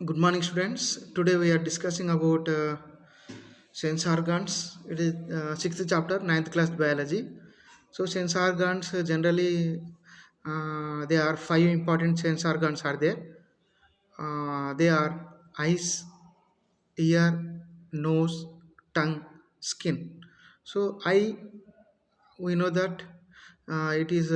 Good morning, students. Today we are discussing about sense organs. It is sixth chapter, ninth class biology. So sense organs generally there are five important sense organs are there. They are eyes, ear, nose, tongue, skin. So eye, we know that it is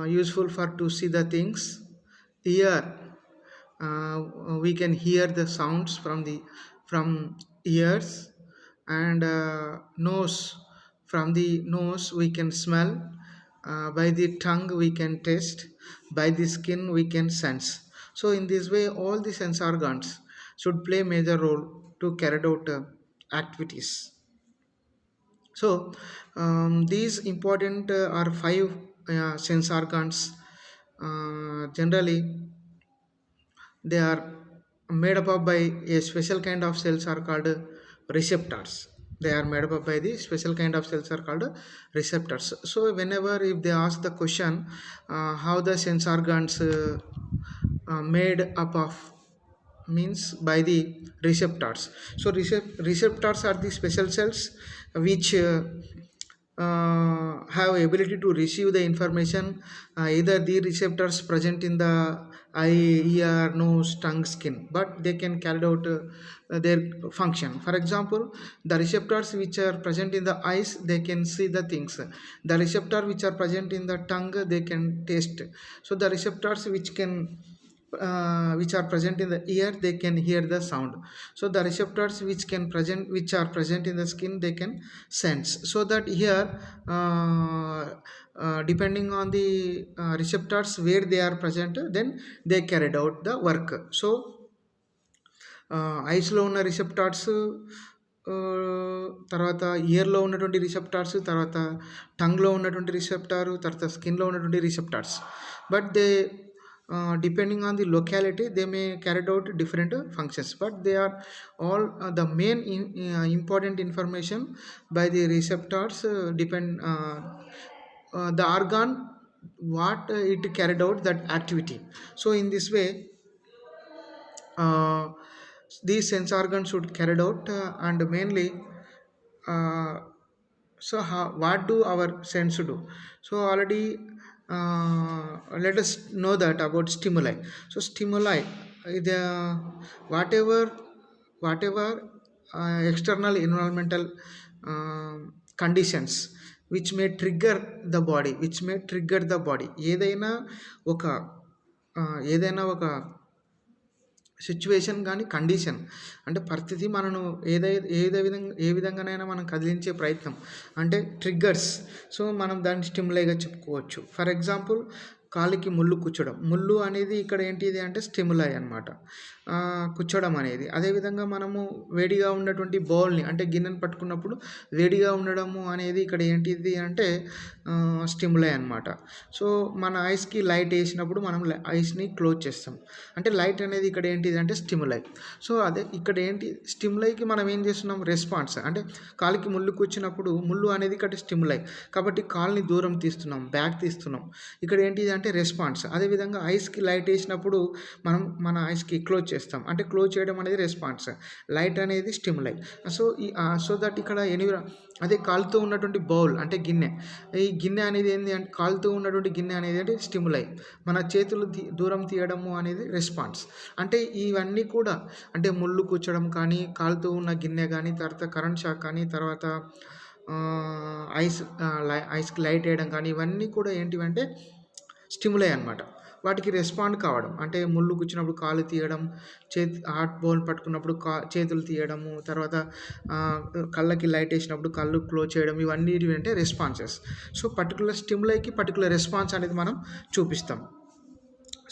useful for to see the things. Ear, we can hear the sounds from ears, and nose, from the nose we can smell, by the tongue we can taste, by the skin we can sense. So in this way all the sense organs should play major role to carry out activities. So these important are five sense organs. Generally they are made up of by a special kind of cells are called receptors. They are made up by the special kind of cells are called receptors. So whenever if they ask the question, how the sense organs made up of, means by the receptors. So receptors are the special cells which have ability to receive the information, either the receptors present in the eye, ear, nose, tongue, skin, but they can carry out their function. For example, the receptors which are present in the eyes, they can see the things. The receptor which are present in the tongue, they can taste. So the receptors which are present in the ear, they can hear the sound. So the receptors which are present in the skin, they can sense. So that here depending on the receptors where they are present, then they carried out the work. So ఐస్లో ఉన్న receptors, తర్వాత ఇయర్లో ఉన్నటువంటి receptors, తర్వాత టంగ్లో ఉన్నటువంటి రిసెప్టారు, తర్వాత స్కిన్లో ఉన్నటువంటి receptors. But they depending on the locality, they may carry out different functions, but they are all the main important information by the receptors depend the organ what it carried out that activity. So in this way uh, these sense organs should carried out, and mainly uh, what do our sense do? So already let us know that about stimuli. So stimuli, the whatever whatever external environmental conditions which may trigger the body, ఏదైనా ఒక ఏదైనా ఒక situation కానీ condition, అంటే పరిస్థితి మనను ఏ విధంగానైనా మనం కదిలించే ప్రయత్నం అంటే ట్రిగ్గర్స్. సో మనం దాన్ని స్టిమ్యులైగా చెప్పుకోవచ్చు. ఫర్ ఎగ్జాంపుల్, కాలికి ముళ్ళు కుచ్చడం, ముళ్ళు అనేది ఇక్కడ ఏంటిది అంటే స్టిమ్యులై అనమాట, కుచ్చడం అనేది. అదేవిధంగా మనము వేడిగా ఉన్నటువంటి బౌల్ని అంటే గిన్నెను పట్టుకున్నప్పుడు వేడిగా ఉండడము అనేది ఇక్కడ ఏంటిది అంటే స్టిమ్యులై అనమాట. సో మన ఐస్కి లైట్ వేసినప్పుడు మనం ఐస్ని క్లోజ్ చేస్తాం, అంటే లైట్ అనేది ఇక్కడ ఏంటిది అంటే స్టిమ్యులై. సో అదే ఇక్కడ ఏంటి స్టిమ్యులైకి మనం ఏం చేస్తున్నాం, రెస్పాన్స్. అంటే కాలికి ముళ్ళు కూర్చున్నప్పుడు ముళ్ళు అనేది ఇక్కడ స్టిమ్యులై, కాబట్టి కాల్ని దూరం తీస్తున్నాం, బ్యాక్ తీస్తున్నాం. ఇక్కడ ఏంటిది అంటే రెస్పాన్స్. అదేవిధంగా ఐస్కి లైట్ వేసినప్పుడు మనం మన ఐస్కి క్లోజ్ చేస్తాం, అంటే క్లోజ్ చేయడం అనేది రెస్పాన్స్, లైట్ అనేది స్టిమ్యులై. సో దట్ ఇక్కడ అదే కాలుతో ఉన్నటువంటి బౌల్ అంటే గిన్నె, ఈ గిన్నె అనేది ఏంటి అంటే కాలుతో ఉన్నటువంటి గిన్నె అనేది అంటే స్టిమ్యులై, మన చేతులు దూరం తీయడము అనేది రెస్పాన్స్. అంటే ఇవన్నీ కూడా అంటే ముళ్ళు కూర్చడం కానీ, కాలుతో ఉన్న గిన్నె కానీ, తర్వాత కరెంట్ షాక్ కానీ, తర్వాత ఐస్కి లైట్ వేయడం కానీ, ఇవన్నీ కూడా ఏంటివంటే స్టిమ్యులై అనమాట. వాటికి రెస్పాండ్ కావడం అంటే ముళ్ళు గుచ్చినప్పుడు కాలు తీయడం, హాట్ బౌల్ పట్టుకున్నప్పుడు చేతులు తీయడము, తర్వాత కళ్ళకి లైట్ వేసినప్పుడు కళ్ళు క్లోజ్ చేయడం, ఇవన్నీ అంటే రెస్పాన్సెస్. సో పర్టికులర్ స్టిమ్యులైకి పర్టికులర్ రెస్పాన్స్ అనేది మనం చూపిస్తాం.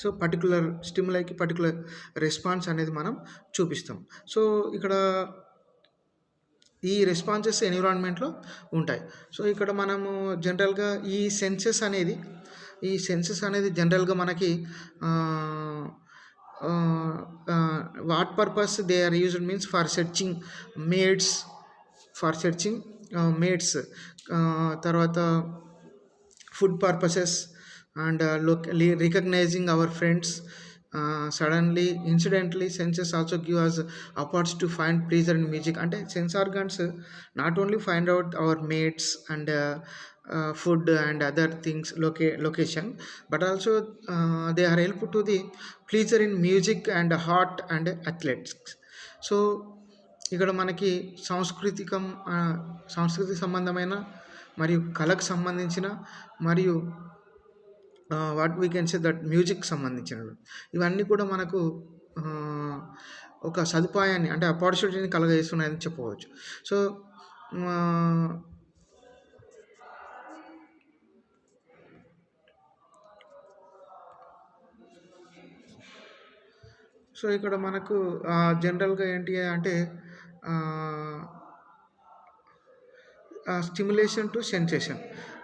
సో పర్టికులర్ స్టిమ్యులైకి పర్టికులర్ రెస్పాన్స్ అనేది మనం చూపిస్తాం. సో ఇక్కడ ఈ రెస్పాన్సెస్ ఎన్విరాన్మెంట్లో ఉంటాయి. సో ఇక్కడ మనము జనరల్గా ఈ సెన్సెస్ అనేది జనరల్గా మనకి what purpose they are used means for searching mates, తర్వాత food purposes, and recognizing our friends, suddenly incidentally senses also give us a parts to find pleasure in music. అంటే sense organs not only find out our mates and food and other things location, but also they are help to the pleasure in music and heart and athletics. So ఇక్కడ మనకి సంస్కృతి సంబంధమైన మరియు కళకు సంబంధించిన మరియు what we can say that music సంబంధించినవి ఇవన్నీ కూడా మనకు ఒక సదుపాయాన్ని అంటే ఆపర్చునిటీని కలగజేస్తున్నాయని చెప్పవచ్చు. సో ఇక్కడ మనకు జనరల్గా ఏంటి అంటే స్టిమ్యులేషన్ టు సెన్సేషన్.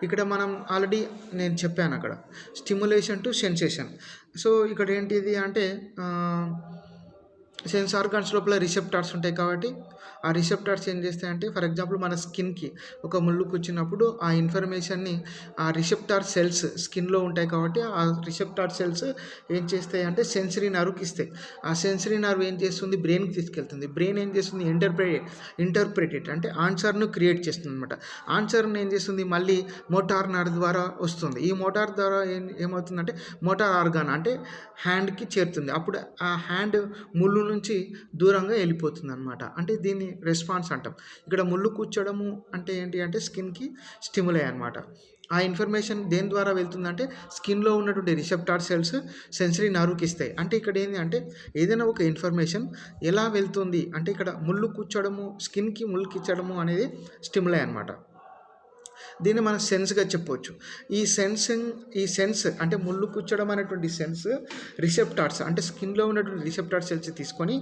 ఇక్కడ మనం ఆల్రెడీ నేను చెప్పాను అక్కడ స్టిమ్యులేషన్ టు సెన్సేషన్. సో ఇక్కడ ఏంటిది అంటే సెన్స్ ఆర్గాన్స్ లోపల రిసెప్టార్స్ ఉంటాయి కాబట్టి ఆ రిసెప్టార్స్ ఏం చేస్తాయంటే ఫర్ ఎగ్జాంపుల్ మన స్కిన్కి ఒక ముళ్ళు కూర్చున్నప్పుడు ఆ ఇన్ఫర్మేషన్ని ఆ రిసెప్టార్ సెల్స్ స్కిన్లో ఉంటాయి కాబట్టి ఆ రిసెప్టార్ సెల్స్ ఏం చేస్తాయి అంటే సెన్సరీ నర్వ్కి ఇస్తాయి. ఆ సెన్సరీ నర్వ్ ఏం చేస్తుంది బ్రెయిన్కి తీసుకెళ్తుంది. బ్రెయిన్ ఏం చేస్తుంది ఇంటర్ప్రిటేట్ అంటే ఆన్సర్ను క్రియేట్ చేస్తుంది అనమాట. ఆన్సర్ని ఏం చేస్తుంది మళ్ళీ మోటార్ నర్వ్ ద్వారా వస్తుంది. ఈ మోటార్ ద్వారా ఏమవుతుందంటే మోటార్ ఆర్గాన్ అంటే హ్యాండ్కి చేరుతుంది. అప్పుడు ఆ హ్యాండ్ ముళ్ళు నుంచి దూరంగా వెళ్ళిపోతుంది అనమాట. అంటే దీన్ని రెస్పాన్స్ అంటాం. ఇక్కడ ముళ్ళు కూర్చోడము అంటే ఏంటి అంటే స్కిన్కి స్టిములై అనమాట. ఆ ఇన్ఫర్మేషన్ దేని ద్వారా వెళ్తుందంటే స్కిన్లో ఉన్నటువంటి రిసెప్టార్ సెల్స్ సెన్సరీ నర్వ్కి ఇస్తాయి. అంటే ఇక్కడ ఏంటి అంటే ఏదైనా ఒక ఇన్ఫర్మేషన్ ఎలా వెళ్తుంది అంటే ఇక్కడ ముళ్ళు కూర్చోడము స్కిన్కి ముళ్ళుకి ఇచ్చడము అనేది స్టిములై అనమాట. దీన్ని మనం సెన్స్గా చెప్పవచ్చు. ఈ సెన్స్ అంటే ముళ్ళు కూర్చోడం అనేటువంటి సెన్స్ రిసెప్టార్స్ అంటే స్కిన్లో ఉన్నటువంటి రిసెప్టార్ సెల్స్ తీసుకొని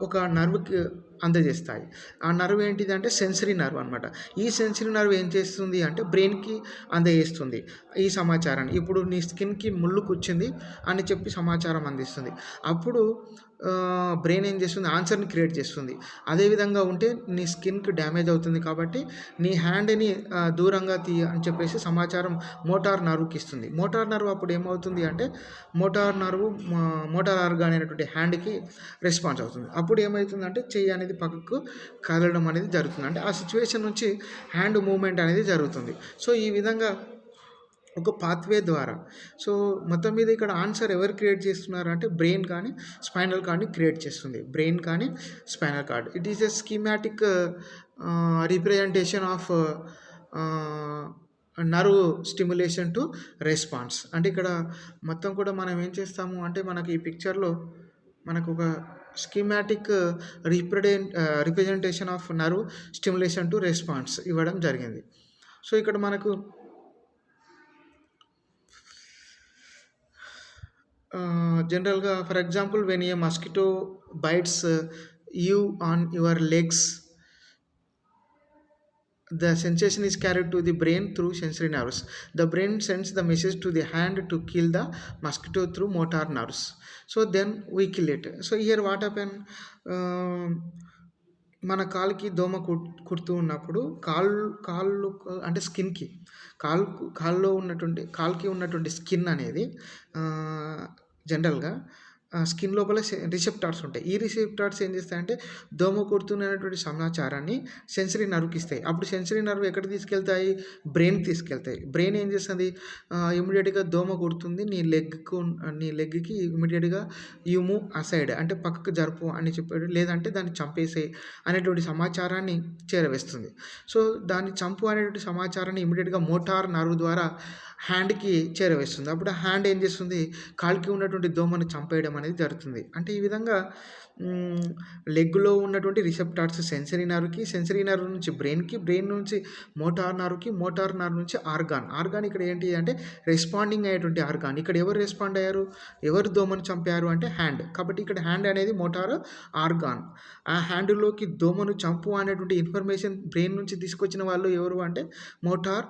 ఒక నర్వ్కి అందజేస్తాయి. ఆ నర్వ్ ఏంటిది అంటే సెన్సరీ నర్వ్ అనమాట. ఈ సెన్సరీ నర్వ్ ఏం చేస్తుంది అంటే బ్రెయిన్కి అందజేస్తుంది ఈ సమాచారాన్ని. ఇప్పుడు నీ స్కిన్కి ముళ్ళు కూర్చుంది అని చెప్పి సమాచారం అందిస్తుంది. అప్పుడు బ్రెయిన్ ఏం చేస్తుంది ఆన్సర్ని క్రియేట్ చేస్తుంది. అదేవిధంగా ఉంటే నీ స్కిన్కి డ్యామేజ్ అవుతుంది కాబట్టి నీ హ్యాండ్ని దూరంగా అని చెప్పేసి సమాచారం మోటార్ నర్వ్కి ఇస్తుంది. మోటార్ నర్వ్ అప్పుడు ఏమవుతుంది అంటే మోటార్ ఆర్గాన్ అనేటువంటి హ్యాండ్కి రెస్పాన్స్ అవుతుంది. అప్పుడు ఏమవుతుందంటే చెయ్యి అనేది పక్కకు కదలడం అనేది జరుగుతుంది. అంటే ఆ సిచ్యువేషన్ నుంచి హ్యాండ్ మూవ్మెంట్ అనేది జరుగుతుంది. సో ఈ విధంగా ఒక పాత్వే ద్వారా సో మొత్తం మీద ఇక్కడ ఆన్సర్ ఎవరు క్రియేట్ చేస్తున్నారు అంటే బ్రెయిన్ కానీ స్పైనల్ కార్డ్ని క్రియేట్ చేస్తుంది. బ్రెయిన్ కానీ spinal cord. It is a schematic representation of nerve stimulation to response. అంటే ఇక్కడ మొత్తం కూడా మనం ఏం చేస్తాము అంటే మనకి ఈ పిక్చర్లో మనకు ఒక schematic representation of nerve stimulation to response ఇవ్వడం జరిగింది. సో ఇక్కడ మనకు generally for example when a mosquito bites you on your legs, the sensation is carried to the brain through sensory nerves. The brain sends the message to the hand to kill the mosquito through motor nerves. So then we kill it. So here what happened, మన కాలుకి దోమ కుడుతూ ఉన్నప్పుడు కాళ్ళు అంటే స్కిన్కి కాల్లో ఉన్నటువంటి కాలుకి ఉన్నటువంటి స్కిన్ అనేది జనరల్గా స్కిన్ లోపల రిసెప్టార్స్ ఉంటాయి. ఈ రిసెప్టార్స్ ఏం చేస్తాయంటే దోమ కుడుతున్నటువంటి సమాచారాన్ని సెన్సరీ నర్వ్కి ఇస్తాయి. అప్పుడు సెన్సరీ నర్వ్ ఎక్కడ తీసుకెళ్తాయి బ్రెయిన్కి తీసుకెళ్తాయి. బ్రెయిన్ ఏం చేస్తుంది ఇమీడియట్గా దోమ కుడుతుంది నీ లెగ్కి ఇమీడియట్గా యూ మూవ్ అసైడ్ అంటే పక్కకు జరుపు అని చెప్పాడు, లేదంటే దాన్ని చంపేసేయి అనేటువంటి సమాచారాన్ని చేరవేస్తుంది. సో దాన్ని చంపు అనేటువంటి సమాచారాన్ని ఇమీడియట్గా మోటార్ నర్వ్ ద్వారా హ్యాండ్కి చేరవేస్తుంది. అప్పుడు ఆ హ్యాండ్ ఏం చేస్తుంది కాలుకి ఉన్నటువంటి దోమను చంపేయడం అనేది జరుగుతుంది. అంటే ఈ విధంగా లెగ్లో ఉన్నటువంటి రిసెప్టార్స్ సెన్సరీ నర్వ్ నుంచి బ్రెయిన్ నుంచి మోటార్ నర్వ్ నుంచి ఆర్గాన్ ఇక్కడ ఏంటి అంటే రెస్పాండింగ్ అయ్యేటువంటి ఆర్గాన్. ఇక్కడ ఎవరు రెస్పాండ్ అయ్యారు, ఎవరు దోమను చంపారు అంటే హ్యాండ్. కాబట్టి ఇక్కడ హ్యాండ్ అనేది మోటార్ ఆర్గాన్. ఆ హ్యాండ్లోకి దోమను చంపు అనేటువంటి ఇన్ఫర్మేషన్ బ్రెయిన్ నుంచి తీసుకొచ్చిన వాళ్ళు ఎవరు అంటే మోటార్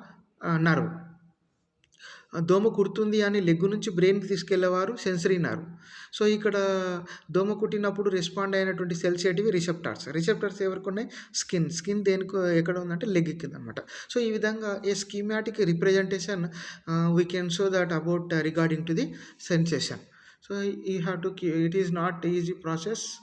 నర్వ్. దోమ కుడుతుంది అని లెగ్గు నుంచి బ్రెయిన్కి తీసుకెళ్లేవారు సెన్సరీ నర్వ్. సో ఇక్కడ దోమ కుట్టినప్పుడు రెస్పాండ్ అయినటువంటి సెల్స్ ఏంటివి రిసెప్టార్స్ ఎవరికి ఉన్నాయి స్కిన్ దేనికి ఎక్కడ ఉందంటే లెగ్ కింద అనమాట. సో ఈ విధంగా a schematic representation we can show that about regarding to the sensation. So you have to keep, it is not easy process.